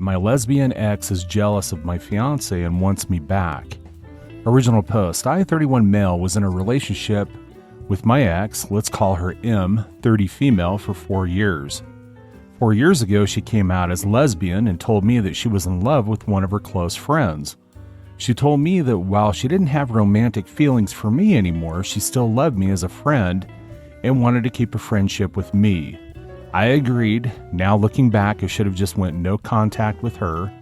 My lesbian ex is jealous of my fiancé and wants me back. Original post. I, 31 male, was in a relationship with my ex, let's call her M, 30 female, for 4 years. 4 years ago, she came out as lesbian and told me that she was in love with one of her close friends. She told me that while she didn't have romantic feelings for me anymore, she still loved me as a friend and wanted to keep a friendship with me. I agreed. Now looking back, I should have just went no contact with her,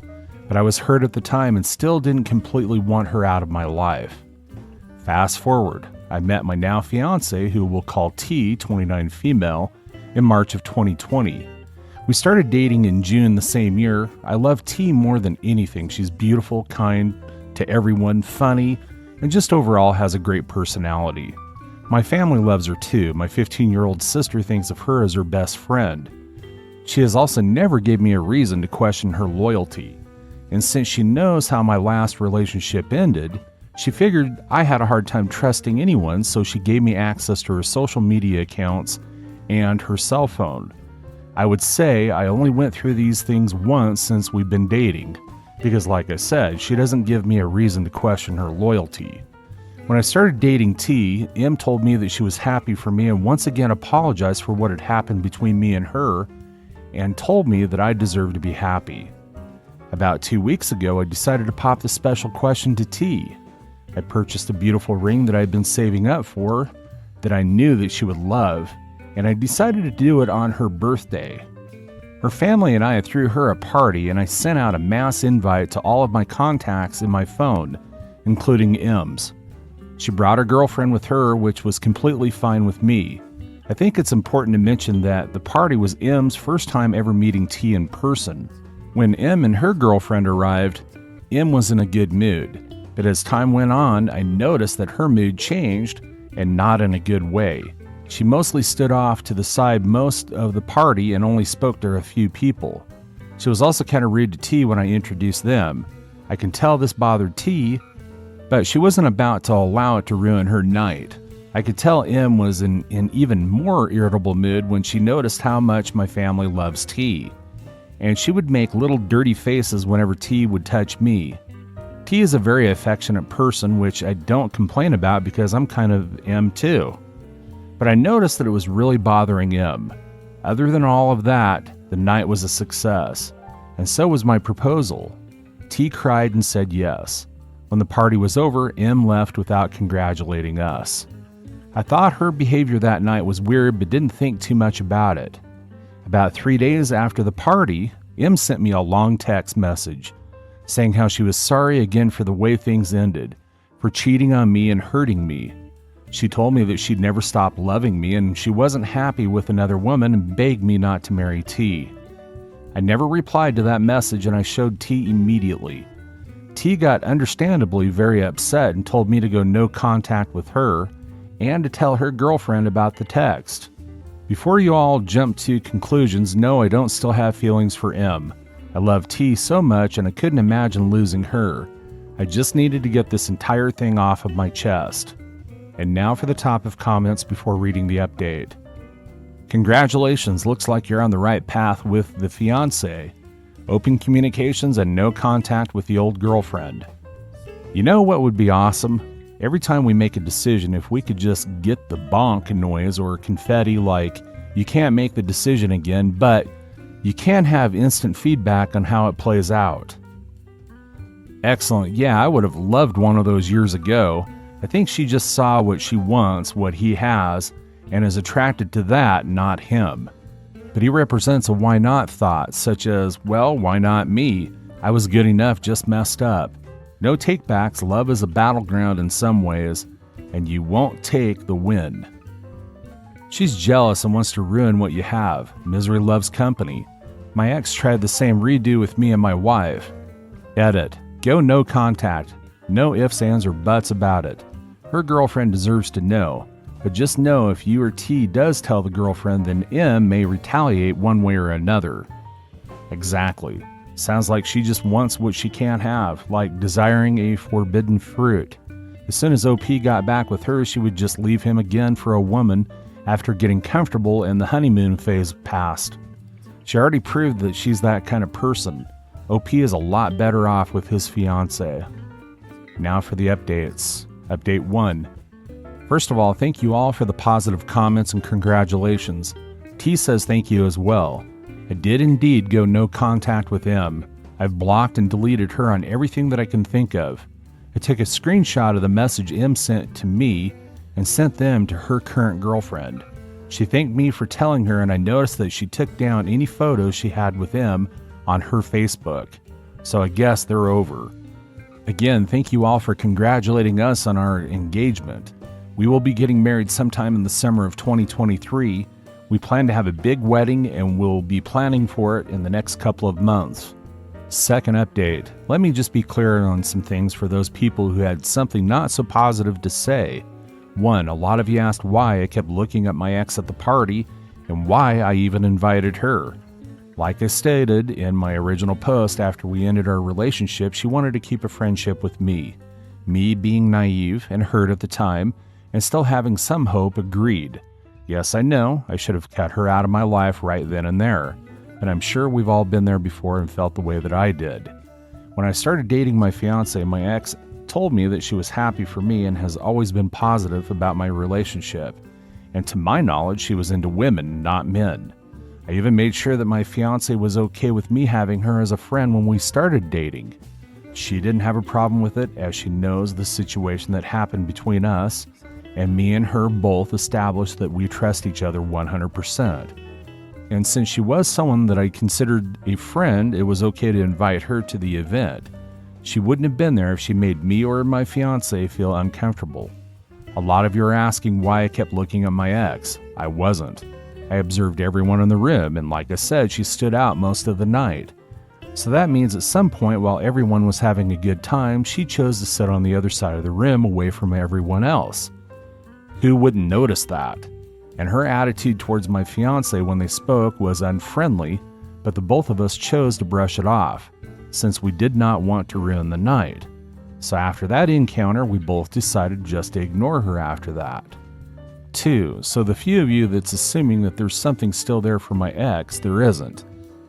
but I was hurt at the time and still didn't completely want her out of my life. Fast forward, I met my now fiancé, who we'll call T, 29 female, in March of 2020. We started dating in June the same year. I love T more than anything. She's beautiful, kind to everyone, funny, and just overall has a great personality. My family loves her too. My 15-year-old sister thinks of her as her best friend. She has also never gave me a reason to question her loyalty. And since she knows how my last relationship ended, she figured I had a hard time trusting anyone, so she gave me access to her social media accounts and her cell phone. I would say I only went through these things once since we've been dating, because like I said, she doesn't give me a reason to question her loyalty. When I started dating T, M told me that she was happy for me and once again apologized for what had happened between me and her and told me that I deserved to be happy. About 2 weeks ago, I decided to pop the special question to T. I purchased a beautiful ring that I had been saving up for that I knew that she would love, and I decided to do it on her birthday. Her family and I threw her a party, and I sent out a mass invite to all of my contacts in my phone, including M's. She brought her girlfriend with her, which was completely fine with me. I think it's important to mention that the party was M's first time ever meeting T in person. When M and her girlfriend arrived, M was in a good mood, but as time went on, I noticed that her mood changed, and not in a good way. She mostly stood off to the side most of the party and only spoke to a few people. She was also kind of rude to T when I introduced them. I can tell this bothered T, but she wasn't about to allow it to ruin her night. I could tell M was in an even more irritable mood when she noticed how much my family loves T, and she would make little dirty faces whenever T would touch me. T is a very affectionate person, which I don't complain about because I'm kind of M too. But I noticed that it was really bothering M. Other than all of that, the night was a success, and so was my proposal. T cried and said yes. When the party was over, M left without congratulating us. I thought her behavior that night was weird, but didn't think too much about it. About 3 days after the party, M sent me a long text message saying how she was sorry again for the way things ended, for cheating on me and hurting me. She told me that she'd never stop loving me and she wasn't happy with another woman and begged me not to marry T. I never replied to that message and I showed T immediately. T got understandably very upset and told me to go no contact with her and to tell her girlfriend about the text. Before you all jump to conclusions, no, I don't still have feelings for M. I love T so much and I couldn't imagine losing her. I just needed to get this entire thing off of my chest. And now for the top of comments before reading the update. Congratulations, looks like you're on the right path with the fiancé. Open communications and no contact with the old girlfriend. You know what would be awesome? Every time we make a decision, if we could just get the bonk noise or confetti like, you can't make the decision again, but you can have instant feedback on how it plays out. Excellent. Yeah, I would have loved one of those years ago. I think she just saw what she wants, what he has, and is attracted to that, not him. But he represents a why not thought, such as, well, why not me? I was good enough, just messed up. No takebacks, love is a battleground in some ways, and you won't take the win. She's jealous and wants to ruin what you have. Misery loves company. My ex tried the same redo with me and my wife. Edit. Go no contact. No ifs, ands, or buts about it. Her girlfriend deserves to know. But just know if you or T does tell the girlfriend, then M may retaliate one way or another. Exactly. Sounds like she just wants what she can't have, like desiring a forbidden fruit. As soon as OP got back with her, she would just leave him again for a woman after getting comfortable and the honeymoon phase passed. She already proved that she's that kind of person. OP is a lot better off with his fiancée. Now for the updates. Update 1. First of all, thank you all for the positive comments and congratulations. T says thank you as well. I did indeed go no contact with M. I've blocked and deleted her on everything that I can think of. I took a screenshot of the message M sent to me and sent them to her current girlfriend. She thanked me for telling her, and I noticed that she took down any photos she had with M on her Facebook. So I guess they're over. Again, thank you all for congratulating us on our engagement. We will be getting married sometime in the summer of 2023. We plan to have a big wedding and we'll be planning for it in the next couple of months. Second update. Let me just be clear on some things for those people who had something not so positive to say. 1. A lot of you asked why I kept looking at my ex at the party and why I even invited her. Like I stated in my original post after we ended our relationship, she wanted to keep a friendship with me. Me being naive and hurt at the time and still having some hope, agreed. Yes, I know, I should have cut her out of my life right then and there, and I'm sure we've all been there before and felt the way that I did. When I started dating my fiancée, my ex told me that she was happy for me and has always been positive about my relationship. And to my knowledge, she was into women, not men. I even made sure that my fiancée was okay with me having her as a friend when we started dating. She didn't have a problem with it, as she knows the situation that happened between us, and me and her both established that we trust each other 100%. And since she was someone that I considered a friend, it was okay to invite her to the event. She wouldn't have been there if she made me or my fiancé feel uncomfortable. A lot of you are asking why I kept looking at my ex. I wasn't. I observed everyone in the room, and like I said, she stood out most of the night. So that means at some point while everyone was having a good time, she chose to sit on the other side of the room away from everyone else. Who wouldn't notice that? And her attitude towards my fiancé when they spoke was unfriendly, but the both of us chose to brush it off, since we did not want to ruin the night. So after that encounter, we both decided just to ignore her after that. 2. So the few of you that's assuming that there's something still there for my ex, there isn't.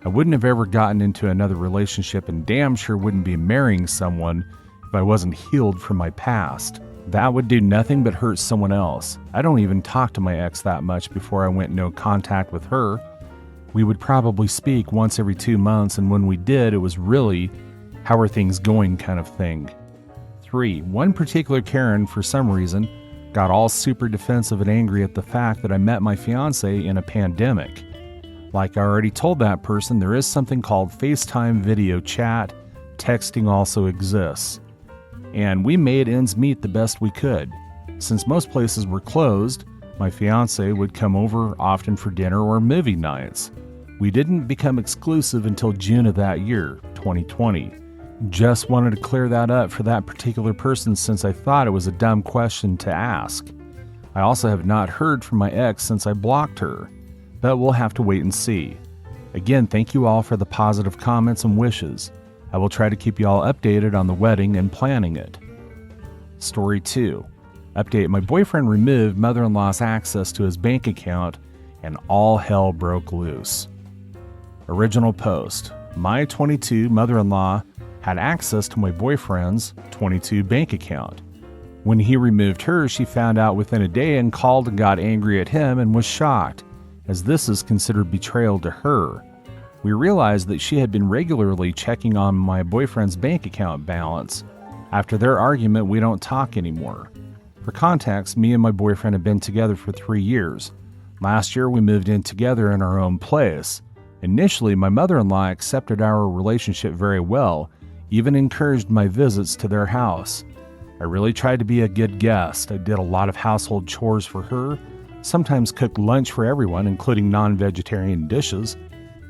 I wouldn't have ever gotten into another relationship and damn sure wouldn't be marrying someone if I wasn't healed from my past. That would do nothing but hurt someone else. I don't even talk to my ex that much before I went no contact with her. We would probably speak once every 2 months, and when we did, it was really, how are things going kind of thing. 3. One particular Karen, for some reason, got all super defensive and angry at the fact that I met my fiancé in a pandemic. Like I already told that person, there is something called FaceTime video chat. Texting also exists. And we made ends meet the best we could. Since most places were closed, my fiancé would come over often for dinner or movie nights. We didn't become exclusive until June of that year, 2020. Just wanted to clear that up for that particular person since I thought it was a dumb question to ask. I also have not heard from my ex since I blocked her, but we'll have to wait and see. Again, thank you all for the positive comments and wishes. I will try to keep you all updated on the wedding and planning it. Story 2. Update. My boyfriend removed mother-in-law's access to his bank account and all hell broke loose. Original post. My 22 mother-in-law had access to my boyfriend's 22 bank account. When he removed hers, she found out within a day and called and got angry at him and was shocked, as this is considered betrayal to her. We realized that she had been regularly checking on my boyfriend's bank account balance. After their argument, we don't talk anymore. For context, me and my boyfriend have been together for 3 years. Last year, we moved in together in our own place. Initially, my mother-in-law accepted our relationship very well, even encouraged my visits to their house. I really tried to be a good guest. I did a lot of household chores for her, sometimes cooked lunch for everyone, including non-vegetarian dishes,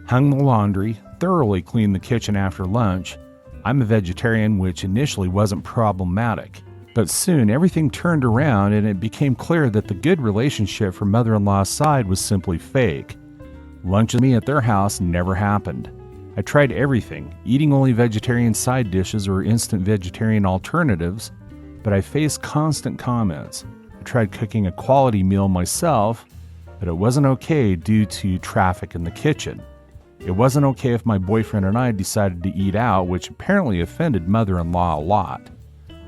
hung the laundry, thoroughly cleaned the kitchen after lunch. I'm a vegetarian, which initially wasn't problematic. But soon everything turned around and it became clear that the good relationship from mother-in-law's side was simply fake. Lunch with me at their house never happened. I tried everything, eating only vegetarian side dishes or instant vegetarian alternatives, but I faced constant comments. I tried cooking a quality meal myself, but it wasn't okay due to traffic in the kitchen. It wasn't okay if my boyfriend and I decided to eat out, which apparently offended mother-in-law a lot.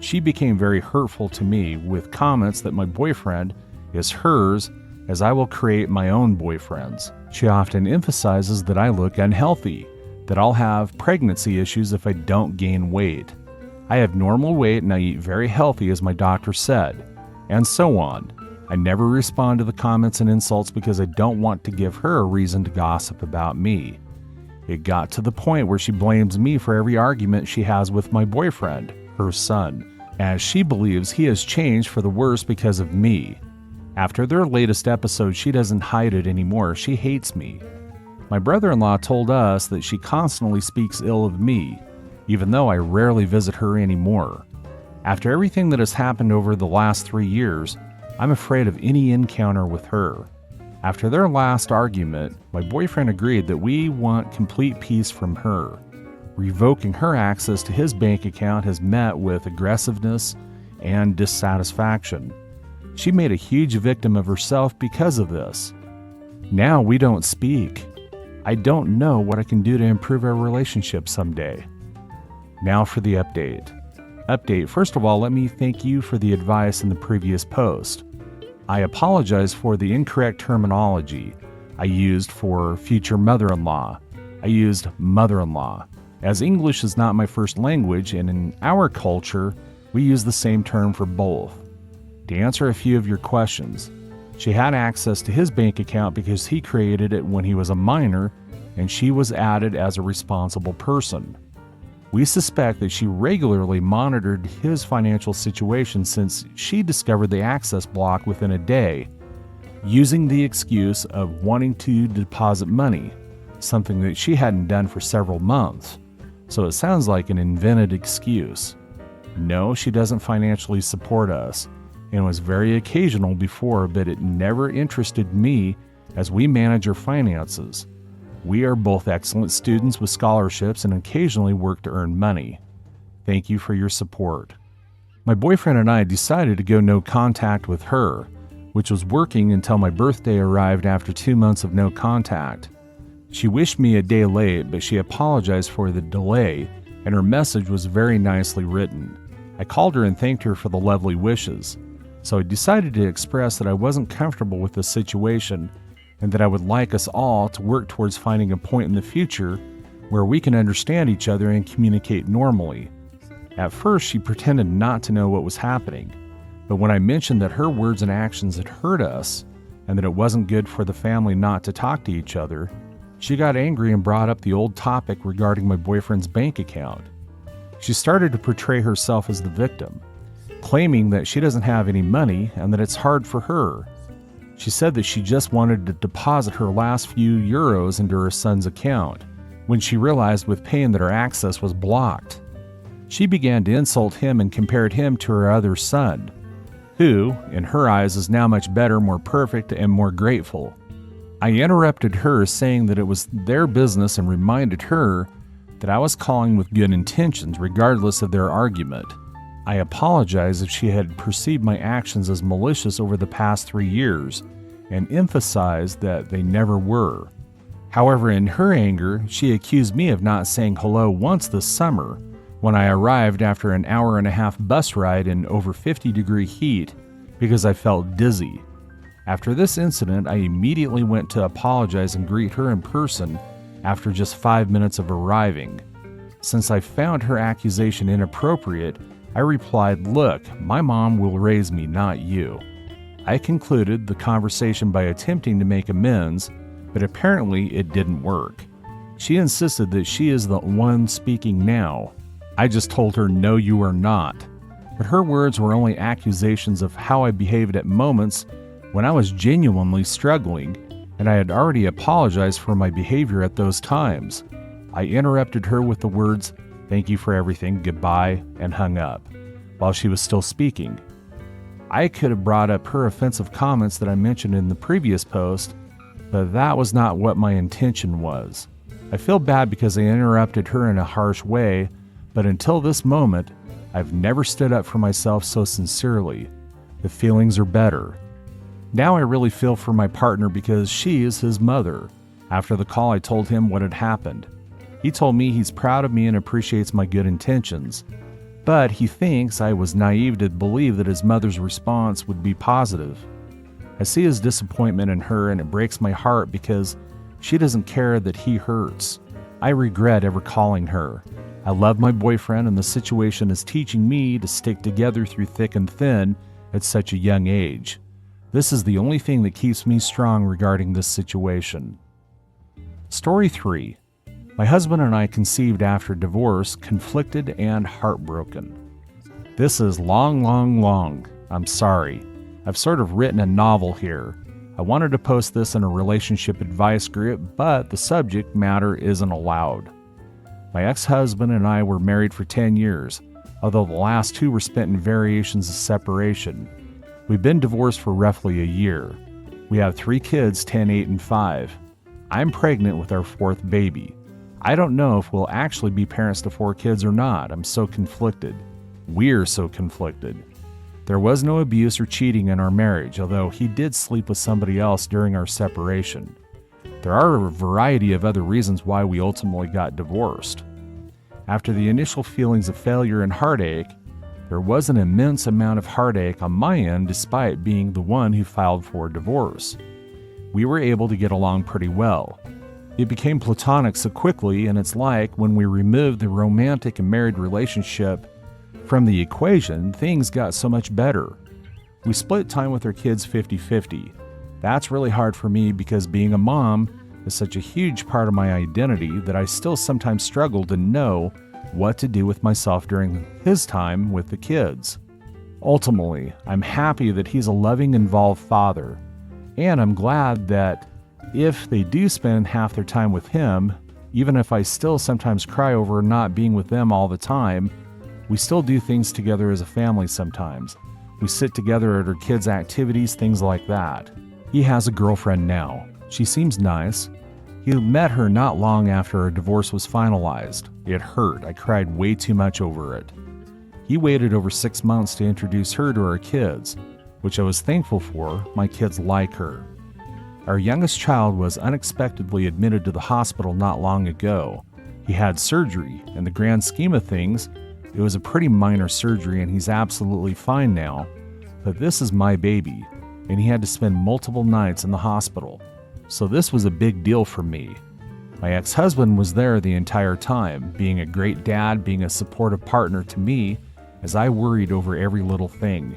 She became very hurtful to me with comments that my boyfriend is hers, as I will create my own boyfriends. She often emphasizes that I look unhealthy, that I'll have pregnancy issues if I don't gain weight. I have normal weight and I eat very healthy, as my doctor said, and so on. I never respond to the comments and insults because I don't want to give her a reason to gossip about me. It got to the point where she blames me for every argument she has with my boyfriend, her son, as she believes he has changed for the worse because of me. After their latest episode, she doesn't hide it anymore. She hates me. My brother-in-law told us that she constantly speaks ill of me, even though I rarely visit her anymore. After everything that has happened over the last 3 years, I'm afraid of any encounter with her. After their last argument, my boyfriend agreed that we want complete peace from her. Revoking her access to his bank account has met with aggressiveness and dissatisfaction. She made a huge victim of herself because of this. Now we don't speak. I don't know what I can do to improve our relationship someday. Now for the update. First of all, let me thank you for the advice in the previous post. I apologize for the incorrect terminology I used for future mother-in-law. I used mother-in-law, as English is not my first language, and in our culture, we use the same term for both. To answer a few of your questions, she had access to his bank account because he created it when he was a minor, and she was added as a responsible person. We suspect that she regularly monitored his financial situation since she discovered the access block within a day, using the excuse of wanting to deposit money, something that she hadn't done for several months. So it sounds like an invented excuse. No, she doesn't financially support us, and was very occasional before, but it never interested me as we manage our finances. We are both excellent students with scholarships and occasionally work to earn money. Thank you for your support. My boyfriend and I decided to go no contact with her, which was working until my birthday arrived after 2 months of no contact. She wished me a day late, but she apologized for the delay, and her message was very nicely written. I called her and thanked her for the lovely wishes. So I decided to express that I wasn't comfortable with the situation and that I would like us all to work towards finding a point in the future where we can understand each other and communicate normally. At first, she pretended not to know what was happening, but when I mentioned that her words and actions had hurt us and that it wasn't good for the family not to talk to each other, she got angry and brought up the old topic regarding my boyfriend's bank account. She started to portray herself as the victim, claiming that she doesn't have any money and that it's hard for her. She said that she just wanted to deposit her last few euros into her son's account, when she realized with pain that her access was blocked. She began to insult him and compared him to her other son, who, in her eyes, is now much better, more perfect, and more grateful. I interrupted her, saying that it was their business, and reminded her that I was calling with good intentions, regardless of their argument. I apologized if she had perceived my actions as malicious over the past 3 years, and emphasized that they never were. However, in her anger, she accused me of not saying hello once this summer, when I arrived after an hour-and-a-half bus ride in over 50-degree heat because I felt dizzy. After this incident, I immediately went to apologize and greet her in person after just 5 minutes of arriving. Since I found her accusation inappropriate, I replied, "Look, my mom will raise me, not you." I concluded the conversation by attempting to make amends, but apparently it didn't work. She insisted that she is the one speaking now. I just told her, "No, you are not." But her words were only accusations of how I behaved at moments when I was genuinely struggling, and I had already apologized for my behavior at those times. I interrupted her with the words, "Thank you for everything, goodbye," and hung up, while she was still speaking. I could have brought up her offensive comments that I mentioned in the previous post, but that was not what my intention was. I feel bad because I interrupted her in a harsh way, but until this moment, I've never stood up for myself so sincerely. The feelings are better. Now I really feel for my partner because she is his mother. After the call, I told him what had happened. He told me he's proud of me and appreciates my good intentions, but he thinks I was naive to believe that his mother's response would be positive. I see his disappointment in her, and it breaks my heart because she doesn't care that he hurts. I regret ever calling her. I love my boyfriend, and the situation is teaching me to stick together through thick and thin at such a young age. This is the only thing that keeps me strong regarding this situation. Story 3. My husband and I conceived after divorce, conflicted and heartbroken. This is long. I'm sorry. I've sort of written a novel here. I wanted to post this in a relationship advice group, but the subject matter isn't allowed. My ex-husband and I were married for 10 years, although the last 2 were spent in variations of separation. We've been divorced for roughly a year. We have 3 kids, 10, 8, and 5. I'm pregnant with our 4th baby. I don't know if we'll actually be parents to 4 kids or not. I'm so conflicted. We're so conflicted. There was no abuse or cheating in our marriage, although he did sleep with somebody else during our separation. There are a variety of other reasons why we ultimately got divorced. After the initial feelings of failure and heartache, there was an immense amount of heartache on my end despite being the one who filed for divorce. We were able to get along pretty well. It became platonic so quickly, and it's like when we removed the romantic and married relationship from the equation, things got so much better. We split time with our kids 50-50. That's really hard for me because being a mom is such a huge part of my identity that I still sometimes struggle to know what to do with myself during his time with the kids. Ultimately, I'm happy that he's a loving, involved father, and I'm glad that if they do spend half their time with him, even if I still sometimes cry over not being with them all the time, we still do things together as a family sometimes. We sit together at our kids' activities, things like that. He has a girlfriend now. She seems nice. He met her not long after our divorce was finalized. It hurt. I cried way too much over it. He waited over 6 months to introduce her to our kids, which I was thankful for. My kids like her. Our youngest child was unexpectedly admitted to the hospital not long ago. He had surgery. In the grand scheme of things, it was a pretty minor surgery and he's absolutely fine now. But this is my baby, and he had to spend multiple nights in the hospital. So this was a big deal for me. My ex-husband was there the entire time, being a great dad, being a supportive partner to me as I worried over every little thing.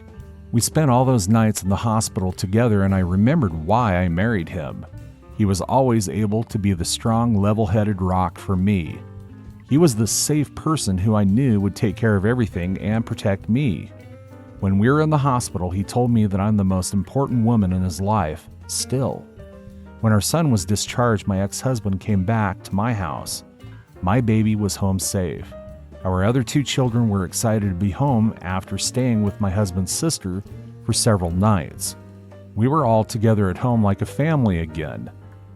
We spent all those nights in the hospital together, and I remembered why I married him. He was always able to be the strong, level-headed rock for me. He was the safe person who I knew would take care of everything and protect me. When we were in the hospital, he told me that I'm the most important woman in his life, still. When our son was discharged, my ex-husband came back to my house. My baby was home safe. Our other 2 children were excited to be home after staying with my husband's sister for several nights. We were all together at home like a family again.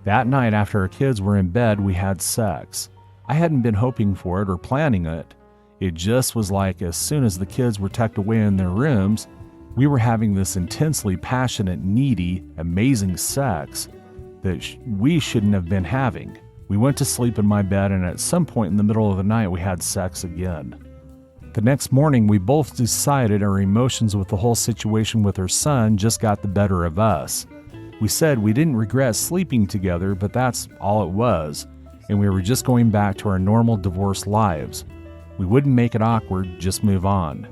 That night after our kids were in bed, we had sex. I hadn't been hoping for it or planning it. It just was like as soon as the kids were tucked away in their rooms, we were having this intensely passionate, needy, amazing sex that we shouldn't have been having. We went to sleep in my bed, and at some point in the middle of the night, we had sex again. The next morning, we both decided our emotions with the whole situation with our son just got the better of us. We said we didn't regret sleeping together, but that's all it was, and we were just going back to our normal divorce lives. We wouldn't make it awkward, just move on.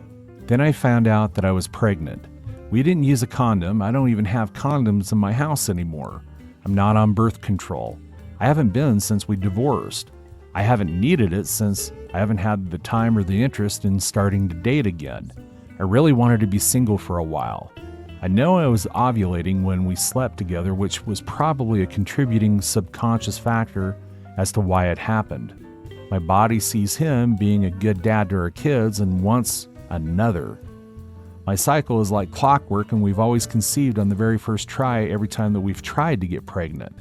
Then I found out that I was pregnant. We didn't use a condom. I don't even have condoms in my house anymore. I'm not on birth control. I haven't been since we divorced. I haven't needed it since I haven't had the time or the interest in starting to date again. I really wanted to be single for a while. I know I was ovulating when we slept together, which was probably a contributing subconscious factor as to why it happened. My body sees him being a good dad to our kids and wants another. My cycle is like clockwork, and we've always conceived on the very first try every time that we've tried to get pregnant.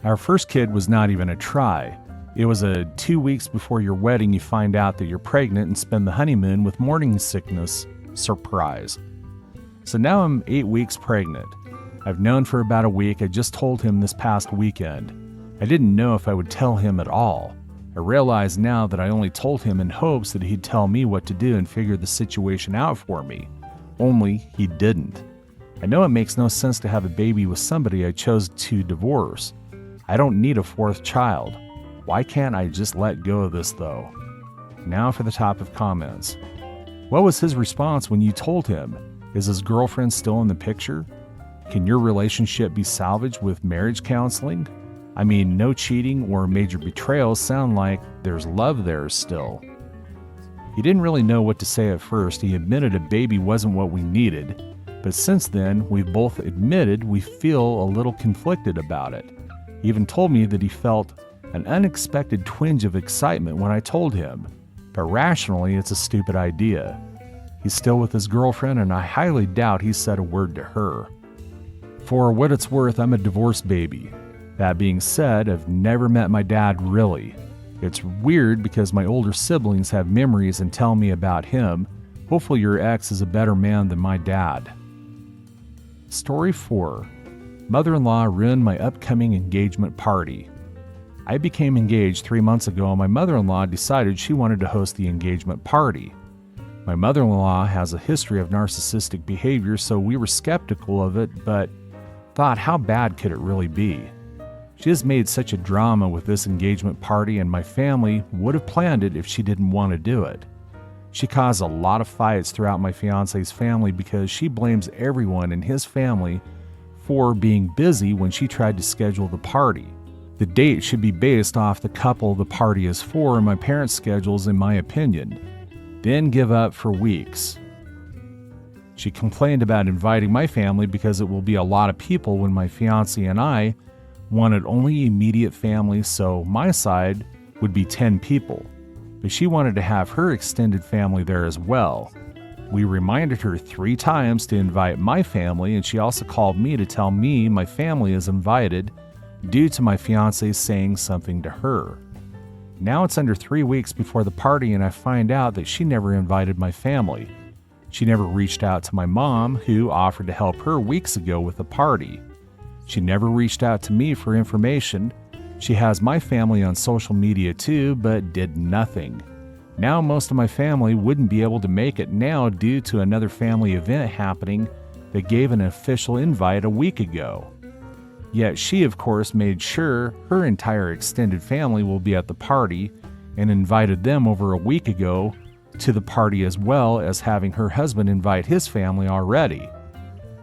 Our first kid was not even a try. It was a 2 weeks before your wedding you find out that you're pregnant and spend the honeymoon with morning sickness surprise. So now I'm 8 weeks pregnant. I've known for about a week. I just told him this past weekend. I didn't know if I would tell him at all. I realize now that I only told him in hopes that he'd tell me what to do and figure the situation out for me. Only he didn't. I know it makes no sense to have a baby with somebody I chose to divorce. I don't need a fourth child. Why can't I just let go of this though? Now for the top of comments. What was his response when you told him? Is his girlfriend still in the picture? Can your relationship be salvaged with marriage counseling? I mean, no cheating or major betrayals sound like there's love there still. He didn't really know what to say at first. He admitted a baby wasn't what we needed, but since then, we've both admitted we feel a little conflicted about it. He even told me that he felt an unexpected twinge of excitement when I told him, but rationally, it's a stupid idea. He's still with his girlfriend, and I highly doubt he said a word to her. For what it's worth, I'm a divorced baby. That being said, I've never met my dad really. It's weird because my older siblings have memories and tell me about him. Hopefully your ex is a better man than my dad. Story 4. Mother-in-law ruined my upcoming engagement party. I became engaged 3 months ago and my mother-in-law decided she wanted to host the engagement party. My mother-in-law has a history of narcissistic behavior, so we were skeptical of it, but thought, how bad could it really be? She has made such a drama with this engagement party, and my family would have planned it if she didn't want to do it. She caused a lot of fights throughout my fiancé's family because she blames everyone in his family for being busy when she tried to schedule the party. The date should be based off the couple the party is for and my parents' schedules, in my opinion. Then give up for weeks. She complained about inviting my family because it will be a lot of people when my fiancé and I wanted only immediate family, so my side would be 10 people. But she wanted to have her extended family there as well. We reminded her 3 times to invite my family, and she also called me to tell me my family is invited due to my fiancé saying something to her. Now it's under 3 weeks before the party and I find out that she never invited my family. She never reached out to my mom, who offered to help her weeks ago with the party. She never reached out to me for information. She has my family on social media too, but did nothing. Now most of my family wouldn't be able to make it now due to another family event happening that gave an official invite a week ago. Yet she, of course, made sure her entire extended family will be at the party and invited them over a week ago to the party, as well as having her husband invite his family already.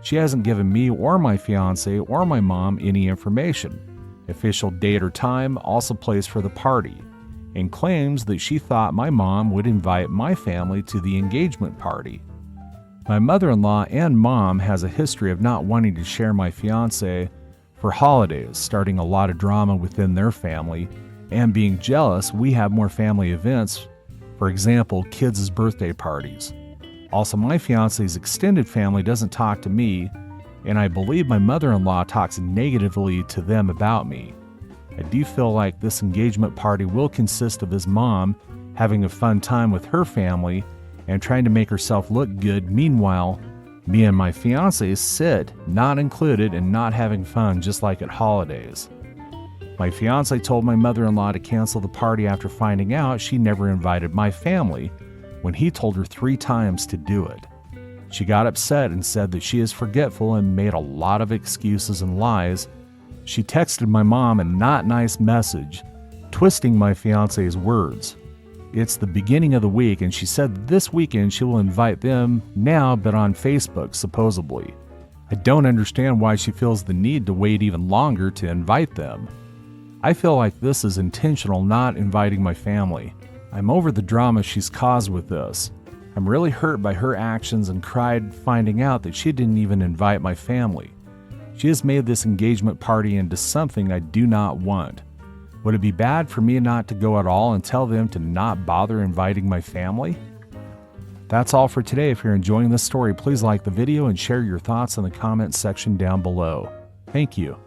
She hasn't given me or my fiancé or my mom any information, official date or time, also place for the party, and claims that she thought my mom would invite my family to the engagement party. My mother-in-law and mom has a history of not wanting to share my fiancé for holidays, starting a lot of drama within their family, and being jealous we have more family events, for example, kids' birthday parties. Also, my fiancé's extended family doesn't talk to me, and I believe my mother-in-law talks negatively to them about me. I do feel like this engagement party will consist of his mom having a fun time with her family and trying to make herself look good. Meanwhile, me and my fiancé sit, not included, and not having fun just like at holidays. My fiancé told my mother-in-law to cancel the party after finding out she never invited my family when he told her 3 times to do it. She got upset and said that she is forgetful and made a lot of excuses and lies. She texted my mom a not nice message, twisting my fiancé's words. It's the beginning of the week, and she said this weekend she will invite them now, but on Facebook, supposedly. I don't understand why she feels the need to wait even longer to invite them. I feel like this is intentional, not inviting my family. I'm over the drama she's caused with this. I'm really hurt by her actions and cried finding out that she didn't even invite my family. She has made this engagement party into something I do not want. Would it be bad for me not to go at all and tell them to not bother inviting my family? That's all for today. If you're enjoying this story, please like the video and share your thoughts in the comments section down below. Thank you.